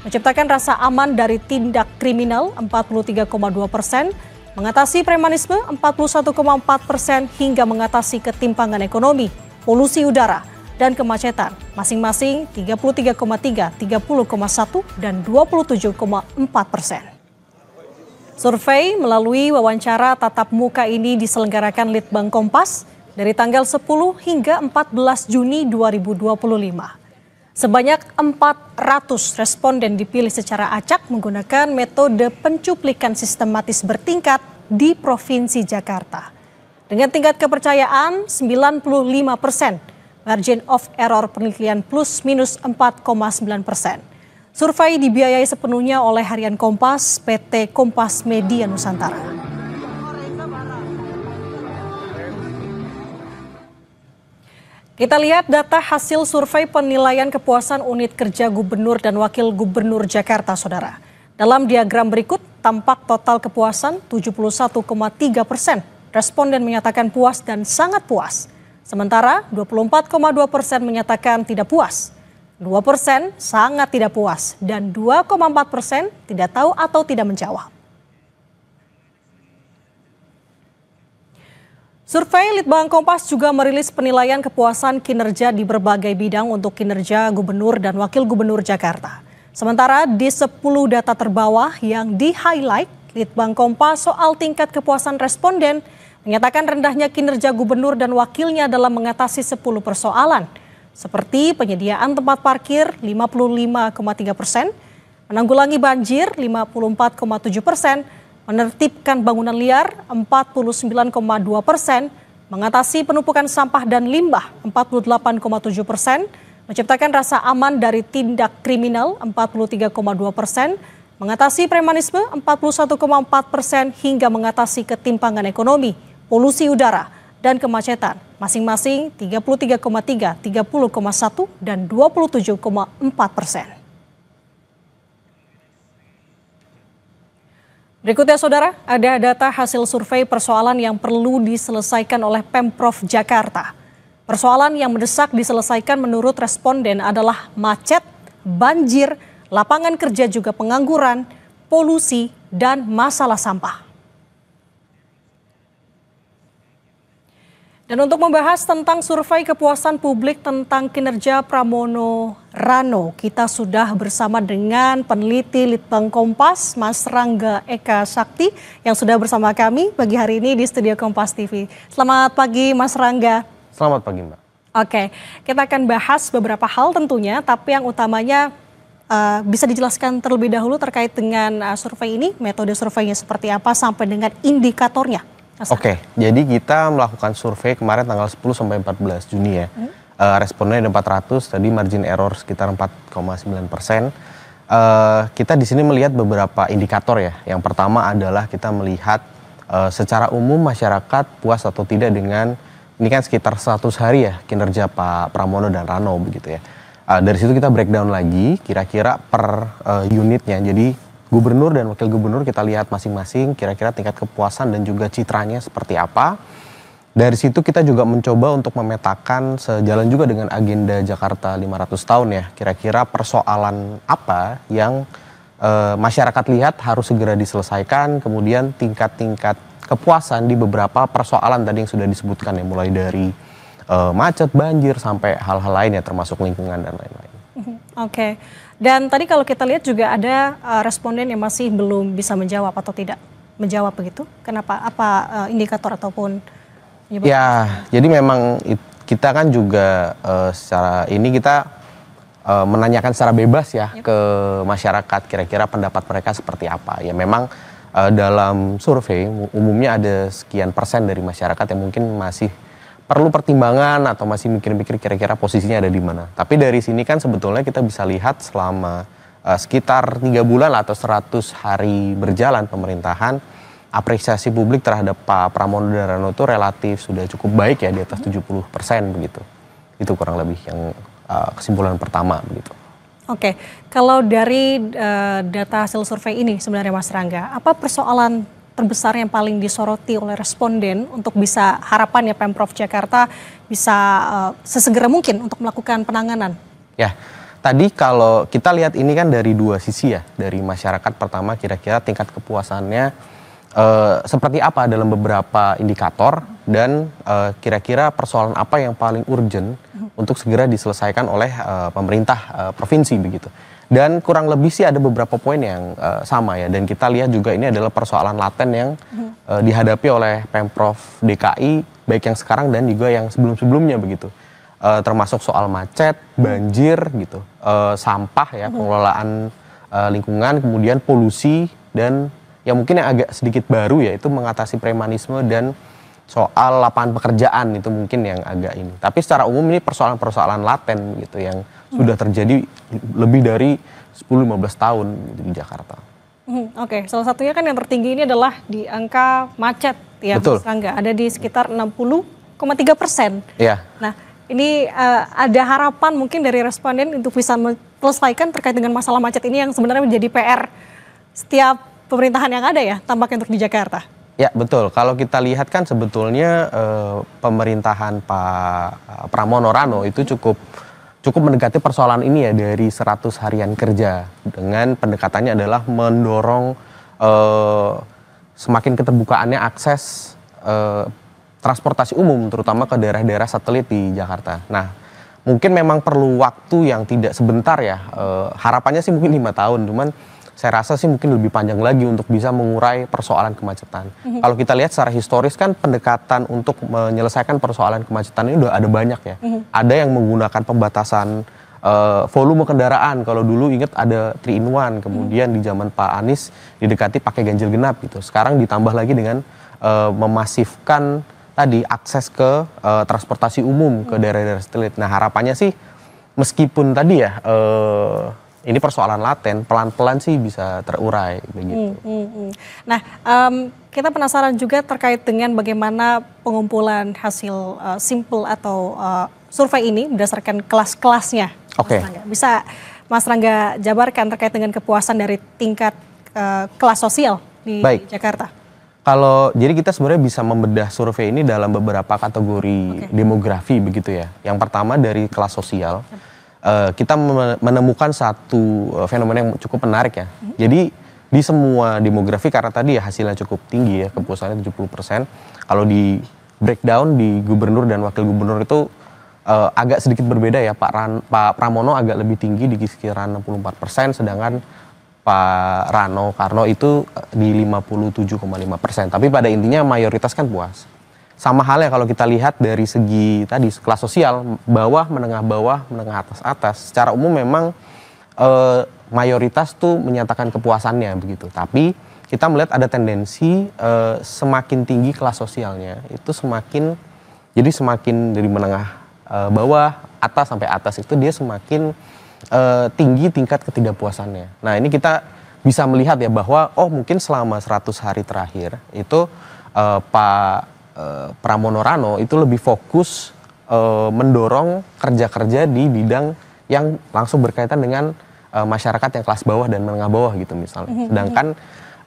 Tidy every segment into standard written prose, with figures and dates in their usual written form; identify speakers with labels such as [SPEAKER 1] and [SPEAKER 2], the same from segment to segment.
[SPEAKER 1] menciptakan rasa aman dari tindak kriminal 43,2%, mengatasi premanisme 41,4% hingga mengatasi ketimpangan ekonomi, polusi udara, dan kemacetan masing-masing 33,3, 30,1, dan 27,4%. Survei melalui wawancara tatap muka ini diselenggarakan Litbang Kompas dari tanggal 10 hingga 14 Juni 2025. Sebanyak 400 responden dipilih secara acak menggunakan metode pencuplikan sistematis bertingkat di Provinsi Jakarta. Dengan tingkat kepercayaan 95%, margin of error penelitian plus minus 4,9%. Survei dibiayai sepenuhnya oleh Harian Kompas, PT Kompas Media Nusantara. Kita lihat data hasil survei penilaian kepuasan unit kerja gubernur dan wakil gubernur Jakarta, saudara. Dalam diagram berikut, tampak total kepuasan 71,3%. Responden menyatakan puas dan sangat puas. Sementara 24,2% menyatakan tidak puas. 2% sangat tidak puas dan 2,4% tidak tahu atau tidak menjawab. Survei Litbang Kompas juga merilis penilaian kepuasan kinerja di berbagai bidang untuk kinerja gubernur dan wakil gubernur Jakarta. Sementara di 10 data terbawah yang di-highlight, Litbang Kompas soal tingkat kepuasan responden menyatakan rendahnya kinerja gubernur dan wakilnya dalam mengatasi 10 persoalan, seperti penyediaan tempat parkir 55,3%, menanggulangi banjir 54,7%, menertibkan bangunan liar 49,2%, mengatasi penumpukan sampah dan limbah 48,7%, menciptakan rasa aman dari tindak kriminal 43,2%, mengatasi premanisme 41,4% hingga mengatasi ketimpangan ekonomi, polusi udara, dan kemacetan masing-masing 33,3, 30,1, dan 27,4%. Berikutnya saudara, ada data hasil survei persoalan yang perlu diselesaikan oleh Pemprov Jakarta. Persoalan yang mendesak diselesaikan menurut responden adalah macet, banjir, lapangan kerja juga pengangguran, polusi, dan masalah sampah. Dan untuk membahas tentang survei kepuasan publik tentang kinerja Pramono Rano, kita sudah bersama dengan peneliti Litbang Kompas, Mas Rangga Eka Sakti, yang sudah bersama kami pagi hari ini di studio Kompas TV. Selamat pagi Mas Rangga.
[SPEAKER 2] Selamat pagi Mbak.
[SPEAKER 1] Oke, kita akan bahas beberapa hal tentunya, tapi yang utamanya bisa dijelaskan terlebih dahulu terkait dengan survei ini, metode surveinya seperti apa sampai dengan indikatornya.
[SPEAKER 2] Oke, jadi kita melakukan survei kemarin tanggal 10 sampai 14 Juni ya. Responnya ada 400, tadi margin error sekitar 4,9%. Kita di sini melihat beberapa indikator ya. Yang pertama adalah kita melihat secara umum masyarakat puas atau tidak dengan, ini kan sekitar 100 hari ya kinerja Pak Pramono dan Rano begitu ya. Dari situ kita breakdown lagi kira-kira per unitnya. Jadi gubernur dan wakil gubernur kita lihat masing-masing kira-kira tingkat kepuasan dan juga citranya seperti apa. Dari situ kita juga mencoba untuk memetakan sejalan juga dengan agenda Jakarta 500 tahun ya. Kira-kira persoalan apa yang masyarakat lihat harus segera diselesaikan. Kemudian tingkat-tingkat kepuasan di beberapa persoalan tadi yang sudah disebutkan ya. Mulai dari macet, banjir, sampai hal-hal lain ya termasuk lingkungan dan lain-lain.
[SPEAKER 1] Oke. Dan tadi kalau kita lihat juga ada responden yang masih belum bisa menjawab atau tidak menjawab begitu. Kenapa? Apa indikator ataupun penyebab?
[SPEAKER 2] Ya, jadi memang kita kan juga secara ini kita menanyakan secara bebas ya ke masyarakat kira-kira pendapat mereka seperti apa. Ya memang dalam survei umumnya ada sekian persen dari masyarakat yang mungkin masih perlu pertimbangan atau masih mikir-mikir kira-kira posisinya ada di mana. Tapi dari sini kan sebetulnya kita bisa lihat selama sekitar 3 bulan atau 100 hari berjalan pemerintahan, apresiasi publik terhadap Pak Pramono dan Rano itu relatif sudah cukup baik ya, di atas 70% begitu. Itu kurang lebih yang kesimpulan pertama begitu.
[SPEAKER 1] Oke, kalau dari data hasil survei ini sebenarnya Mas Rangga, apa persoalan terbesar yang paling disoroti oleh responden untuk bisa harapan ya Pemprov Jakarta bisa sesegera mungkin untuk melakukan penanganan?
[SPEAKER 2] Ya, tadi kalau kita lihat ini kan dari dua sisi ya, dari masyarakat. Pertama kira-kira tingkat kepuasannya seperti apa dalam beberapa indikator, dan kira-kira persoalan apa yang paling urgent untuk segera diselesaikan oleh pemerintah provinsi begitu. Dan kurang lebih sih ada beberapa poin yang sama ya, dan kita lihat juga ini adalah persoalan laten yang dihadapi oleh Pemprov DKI, baik yang sekarang dan juga yang sebelum-sebelumnya begitu. Termasuk soal macet, banjir gitu, sampah ya, pengelolaan lingkungan, kemudian polusi, dan yang mungkin yang agak sedikit baru ya itu mengatasi premanisme dan soal lapangan pekerjaan, itu mungkin yang agak ini. Tapi secara umum ini persoalan-persoalan laten gitu yang sudah terjadi lebih dari 10-15 tahun gitu di Jakarta.
[SPEAKER 1] Oke, salah satunya kan yang tertinggi ini adalah di angka macet ya, Mas Rangga, ada di sekitar 60,3%.
[SPEAKER 2] Iya.
[SPEAKER 1] Nah, ini ada harapan mungkin dari responden untuk bisa menyelesaikan terkait dengan masalah macet ini yang sebenarnya menjadi PR setiap pemerintahan yang ada ya, tampaknya untuk di Jakarta.
[SPEAKER 2] Ya betul, kalau kita lihat kan sebetulnya pemerintahan Pak Pramono Rano itu cukup mendekati persoalan ini ya dari 100 harian kerja, dengan pendekatannya adalah mendorong semakin keterbukaannya akses transportasi umum, terutama ke daerah-daerah satelit di Jakarta. Nah, mungkin memang perlu waktu yang tidak sebentar ya, harapannya sih mungkin 5 tahun, cuman saya rasa sih mungkin lebih panjang lagi untuk bisa mengurai persoalan kemacetan. Kalau kita lihat secara historis kan pendekatan untuk menyelesaikan persoalan kemacetan ini udah ada banyak ya. Ada yang menggunakan pembatasan volume kendaraan. Kalau dulu ingat ada 3-in-1, kemudian di zaman Pak Anies didekati pakai ganjil genap gitu. Sekarang ditambah lagi dengan memasifkan tadi akses ke transportasi umum ke daerah-daerah satelit. Nah, harapannya sih meskipun tadi ya ini persoalan laten, pelan-pelan sih bisa terurai begitu.
[SPEAKER 1] Nah, kita penasaran juga terkait dengan bagaimana pengumpulan hasil simple atau survei ini berdasarkan kelas-kelasnya.
[SPEAKER 2] Oke.
[SPEAKER 1] Bisa Mas Rangga jabarkan terkait dengan kepuasan dari tingkat kelas sosial di Jakarta?
[SPEAKER 2] Jadi kita sebenarnya bisa membedah survei ini dalam beberapa kategori demografi begitu ya. Yang pertama dari kelas sosial. Kita menemukan satu fenomena yang cukup menarik ya. Jadi di semua demografi, karena tadi ya hasilnya cukup tinggi ya, kepuasannya 70%. Kalau di breakdown di gubernur dan wakil gubernur itu agak sedikit berbeda ya. Pak Pramono agak lebih tinggi di sekitaran 64%, sedangkan Pak Rano Karno itu di 57,5%. Tapi pada intinya mayoritas kan puas. Sama halnya kalau kita lihat dari segi tadi kelas sosial, bawah, menengah atas. Secara umum memang mayoritas tuh menyatakan kepuasannya begitu. Tapi kita melihat ada tendensi semakin tinggi kelas sosialnya itu semakin dari menengah bawah, atas sampai atas itu dia semakin tinggi tingkat ketidakpuasannya. Nah, ini kita bisa melihat ya bahwa mungkin selama 100 hari terakhir itu Pak Pramono Rano itu lebih fokus mendorong kerja-kerja di bidang yang langsung berkaitan dengan masyarakat yang kelas bawah dan menengah bawah gitu misalnya. Sedangkan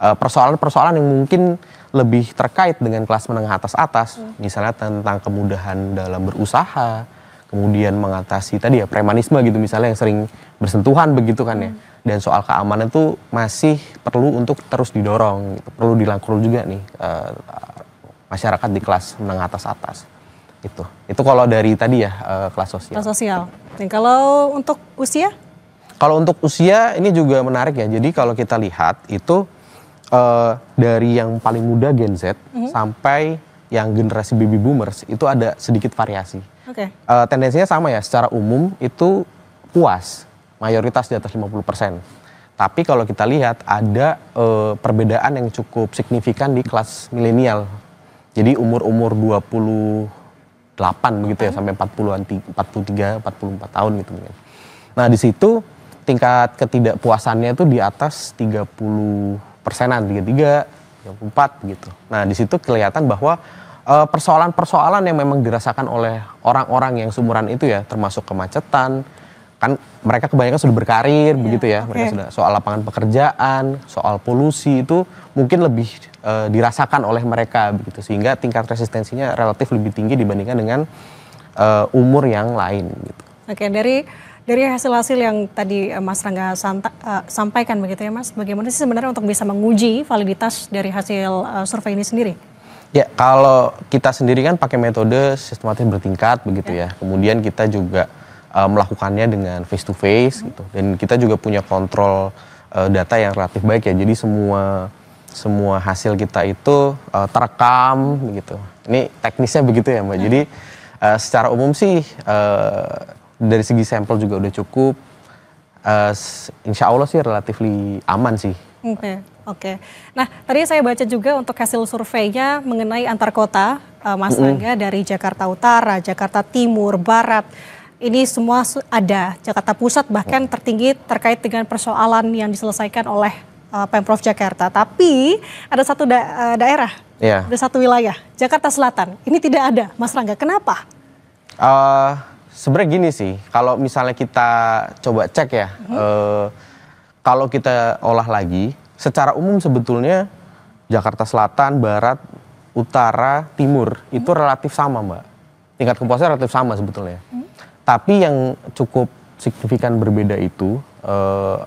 [SPEAKER 2] persoalan-persoalan yang mungkin lebih terkait dengan kelas menengah atas, misalnya tentang kemudahan dalam berusaha, kemudian mengatasi tadi ya premanisme gitu misalnya yang sering bersentuhan begitu kan ya. Dan soal keamanan itu masih perlu untuk terus didorong, gitu. Perlu dirangkul juga nih masyarakat di kelas menengah atas. Itu kalau dari tadi ya kelas sosial.
[SPEAKER 1] Kelas sosial. Dan kalau untuk usia?
[SPEAKER 2] Kalau untuk usia ini juga menarik ya. Jadi kalau kita lihat itu dari yang paling muda Gen Z sampai yang generasi baby boomers itu ada sedikit variasi. Tendensinya sama ya, secara umum itu puas, mayoritas di atas 50%. Tapi kalau kita lihat ada perbedaan yang cukup signifikan di kelas milenial. Jadi umur 28 begitu ya sampai 43, 44 tahun gitu. Nah, di situ tingkat ketidakpuasannya itu di atas 30%-an, 33, 34 gitu. Nah, di situ kelihatan bahwa persoalan-persoalan yang memang dirasakan oleh orang-orang yang seumuran itu ya, termasuk kemacetan, kan mereka kebanyakan sudah berkarir begitu ya, mereka sudah soal lapangan pekerjaan, soal polusi itu mungkin lebih dirasakan oleh mereka begitu, sehingga tingkat resistensinya relatif lebih tinggi dibandingkan dengan umur yang lain gitu.
[SPEAKER 1] Oke, dari Dari hasil-hasil yang tadi Mas Rangga sampaikan begitu ya Mas, bagaimana sih sebenarnya untuk bisa menguji validitas dari hasil survei ini sendiri?
[SPEAKER 2] Ya, kalau kita sendiri kan pakai metode sistematis bertingkat begitu ya. Kemudian kita juga melakukannya dengan face to face gitu. Dan kita juga punya kontrol data yang relatif baik ya. Jadi semua hasil kita itu terekam begitu. Ini teknisnya begitu ya Mbak. Jadi secara umum sih dari segi sampel juga udah cukup. Insya Allah sih relatif aman sih.
[SPEAKER 1] Oke. Nah, tadi saya baca juga untuk hasil surveinya mengenai antar kota, Mas Rangga, dari Jakarta Utara, Jakarta Timur, Barat. Ini semua ada. Jakarta Pusat bahkan tertinggi terkait dengan persoalan yang diselesaikan oleh Pemprov Jakarta. Tapi ada satu daerah, ada satu wilayah, Jakarta Selatan. Ini tidak ada, Mas Rangga. Kenapa?
[SPEAKER 2] Sebenarnya gini sih, kalau misalnya kita coba cek ya, kalau kita olah lagi, secara umum sebetulnya Jakarta Selatan, Barat, Utara, Timur itu relatif sama Mbak. Tingkat kepuasan relatif sama sebetulnya. Tapi yang cukup signifikan berbeda itu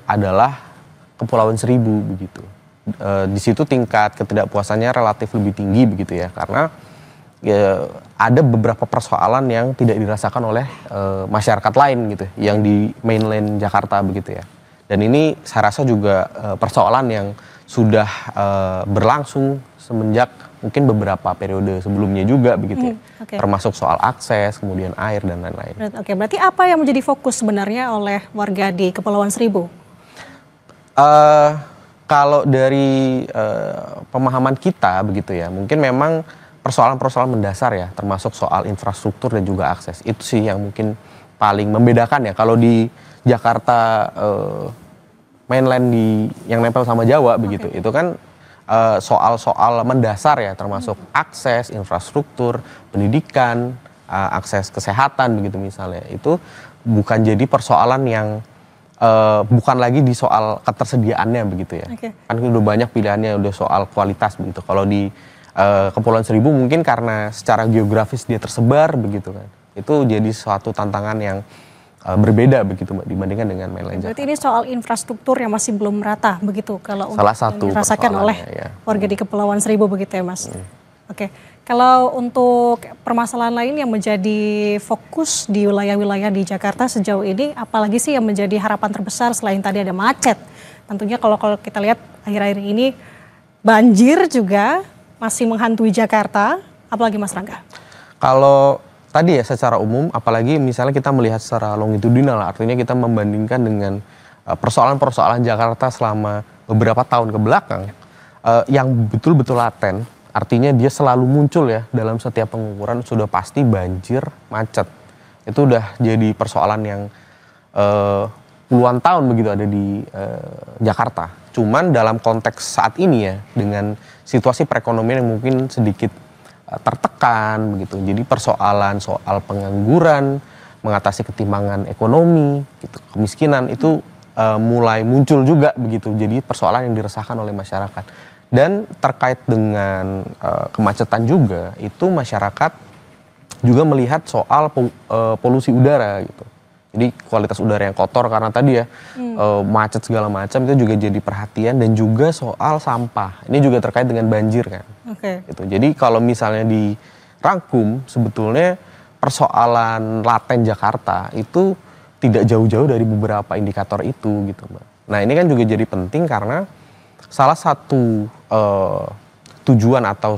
[SPEAKER 2] adalah Kepulauan Seribu begitu. Di situ tingkat ketidakpuasannya relatif lebih tinggi begitu ya, karena ada beberapa persoalan yang tidak dirasakan oleh masyarakat lain gitu, yang di mainland Jakarta begitu ya. Dan ini saya rasa juga persoalan yang sudah berlangsung semenjak mungkin beberapa periode sebelumnya juga begitu ya. Termasuk soal akses, kemudian air dan lain-lain.
[SPEAKER 1] Oke, berarti apa yang menjadi fokus sebenarnya oleh warga di Kepulauan Seribu?
[SPEAKER 2] Kalau dari pemahaman kita begitu ya, mungkin memang persoalan-persoalan mendasar ya, termasuk soal infrastruktur dan juga akses. Itu sih yang mungkin paling membedakan ya. Kalau di Jakarta mainland yang nempel sama Jawa begitu, itu kan soal-soal mendasar ya, termasuk akses, infrastruktur, pendidikan, akses kesehatan begitu misalnya. Itu bukan jadi persoalan yang bukan lagi di soal ketersediaannya begitu ya. Kan udah banyak pilihannya, udah soal kualitas begitu. Kalau di Kepulauan Seribu mungkin karena secara geografis dia tersebar begitu kan. Itu jadi suatu tantangan yang berbeda begitu Mbak dibandingkan dengan mainland Jakarta.
[SPEAKER 1] Berarti ini soal infrastruktur yang masih belum merata begitu kalau
[SPEAKER 2] salah satu
[SPEAKER 1] yang dirasakan oleh warga di Kepulauan Seribu begitu ya Mas. Oke. Kalau untuk permasalahan lain yang menjadi fokus di wilayah-wilayah di Jakarta sejauh ini, apalagi sih yang menjadi harapan terbesar selain tadi ada macet? Tentunya kalau kita lihat akhir-akhir ini banjir juga masih menghantui Jakarta, apalagi Mas Rangga?
[SPEAKER 2] Kalau tadi ya secara umum, apalagi misalnya kita melihat secara longitudinal, artinya kita membandingkan dengan persoalan-persoalan Jakarta selama beberapa tahun ke belakang, yang betul-betul laten, artinya dia selalu muncul ya dalam setiap pengukuran, sudah pasti banjir, macet. Itu udah jadi persoalan yang puluhan tahun begitu ada di Jakarta. Cuman dalam konteks saat ini ya, dengan situasi perekonomian yang mungkin sedikit tertekan begitu. Jadi persoalan soal pengangguran, mengatasi ketimpangan ekonomi, gitu, kemiskinan itu mulai muncul juga begitu. Jadi persoalan yang dirasakan oleh masyarakat. Dan terkait dengan kemacetan juga, itu masyarakat juga melihat soal polusi udara gitu. Jadi kualitas udara yang kotor karena tadi ya macet segala macam itu juga jadi perhatian, dan juga soal sampah. Ini juga terkait dengan banjir kan. Gitu. Jadi kalau misalnya dirangkum sebetulnya persoalan laten Jakarta itu tidak jauh-jauh dari beberapa indikator itu gitu Mbak. Nah ini kan juga jadi penting karena salah satu tujuan atau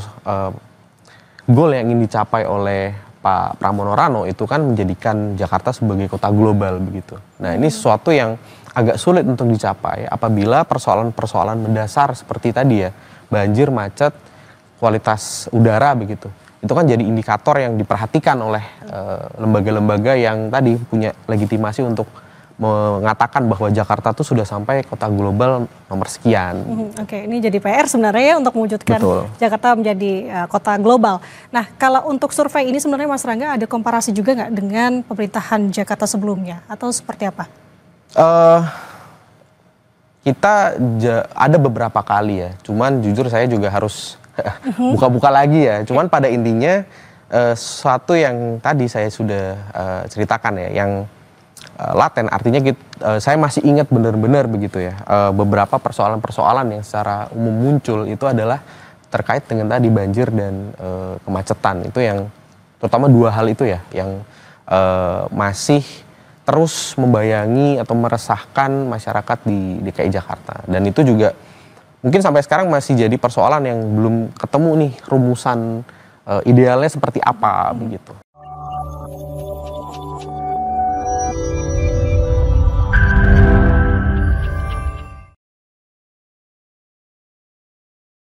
[SPEAKER 2] goal yang ingin dicapai oleh Pak Pramono Rano itu kan menjadikan Jakarta sebagai kota global begitu. Nah ini sesuatu yang agak sulit untuk dicapai apabila persoalan-persoalan mendasar seperti tadi ya, banjir, macet, kualitas udara begitu. Itu kan jadi indikator yang diperhatikan oleh lembaga-lembaga yang tadi punya legitimasi untuk mengatakan bahwa Jakarta tuh sudah sampai kota global nomor sekian.
[SPEAKER 1] Ini jadi PR sebenarnya ya untuk mewujudkan Jakarta menjadi kota global. Nah kalau untuk survei ini sebenarnya Mas Rangga ada komparasi juga nggak dengan pemerintahan Jakarta sebelumnya atau seperti apa?
[SPEAKER 2] Kita ada beberapa kali ya, cuman jujur saya juga harus buka-buka lagi ya. Cuman pada intinya suatu yang tadi saya sudah ceritakan ya, yang laten, artinya saya masih ingat benar-benar begitu ya, beberapa persoalan-persoalan yang secara umum muncul itu adalah terkait dengan tadi banjir dan kemacetan. Itu yang terutama dua hal itu ya yang masih terus membayangi atau meresahkan masyarakat di DKI Jakarta. Dan itu juga mungkin sampai sekarang masih jadi persoalan yang belum ketemu nih rumusan idealnya seperti apa begitu.